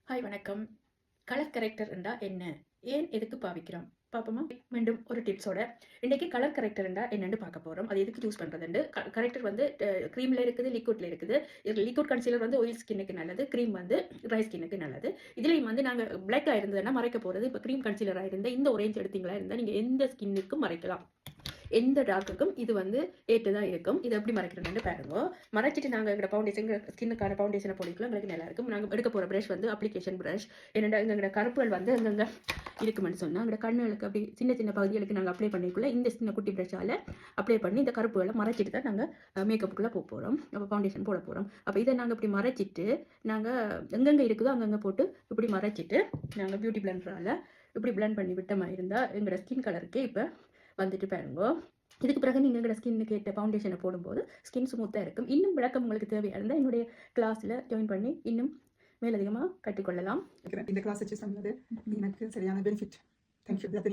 Hi வணக்கம். Colour character என்றா என்ன? ஏன் எதுக்கு பாவிக்கிறோம்? பார்ப்போமா? மீண்டும் ஒரு டிப்ஸோட இன்றைக்கி கலர் கரெக்டர் என்றா என்னென்னு பார்க்க போகிறோம். அது எதுக்கு யூஸ் பண்ணுறதுண்டு. கரெக்டர் வந்து க்ரீமில் இருக்குது, லிக்விட்ல இருக்குது. லிக்விட் கன்சீலர் வந்து ஆயில் ஸ்கின்னுக்கு நல்லது, க்ரீம் வந்து ட்ரை ஸ்கின்னுக்கு நல்லது. இதுலேயும் வந்து நாங்கள் பிளாக்காக இருந்ததுன்னா மறைக்க போகிறது. இப்போ க்ரீம் கன்சீலராக இருந்தால் இந்த ஒரேஞ்ச் எடுத்தீங்களா இருந்தால் நீங்கள் எந்த ஸ்கின்னுக்கும் மறைக்கலாம். எந்த டார்க்குக்கும் இது வந்து ஏற்றுதான் இருக்கும். இதை எப்படி மறைக்கிறோம்னு பாருங்க. மறைச்சிட்டு நாங்கள் எங்களோட ஃபவுண்டேஷன் ஸ்கின்னுக்கான ஃபவுண்டேஷனை போடிக்கலாம். எங்களுக்கு நல்லா இருக்கும். நாங்கள் எடுக்க போகிற ப்ரஷ் வந்து அப்ளிகேஷன் ப்ரஷ். என்னென்னா எங்களோட கருப்புகள் வந்து அங்கங்கே இருக்குமென்னு சொன்னால் எங்களோட கண்ணுகளுக்கு அப்படி சின்ன சின்ன பகுதிகளுக்கு நாங்கள் அப்ளை பண்ணிக்குள்ள இந்த சின்ன குட்டி ப்ரஷ்ஷால் அப்ளை பண்ணி இந்த கருப்புகளை மறைச்சிட்டு தான் நாங்கள் மேக்கப்புக்குள்ளே போக போகிறோம். அப்போ ஃபவுண்டேஷன் போட போகிறோம். அப்போ இதை நாங்கள் இப்படி மறைச்சிட்டு நாங்கள் எங்கெங்கே இருக்குதோ அங்கங்கே போட்டு இப்படி மறைச்சிட்டு நாங்கள் பியூட்டி பிளண்டரால் இப்படி பிளண்ட் பண்ணி விட்ட மாதிரி இருந்தால் எங்களோட ஸ்கின் கலருக்கு இப்போ வந்துட்டு பாருங்க. இதுக்கு பிறகு நீங்கள் எங்களோட ஸ்கின்னுக்கு ஏற்ற ஃபவுண்டேஷனை போடும்போது ஸ்கின் ஸ்மூத்தாக இருக்கும். இன்னும் விளக்கம் உங்களுக்கு தேவையாக இருந்தால் என்னுடைய கிளாஸில் ஜாயின் பண்ணி இன்னும் மேலதிகமாக கற்றுக்கொள்ளலாம். இந்த கிளாஸ் வச்சு சொன்னது எனக்கு சரியான பெனிஃபிட். தேங்க்யூ.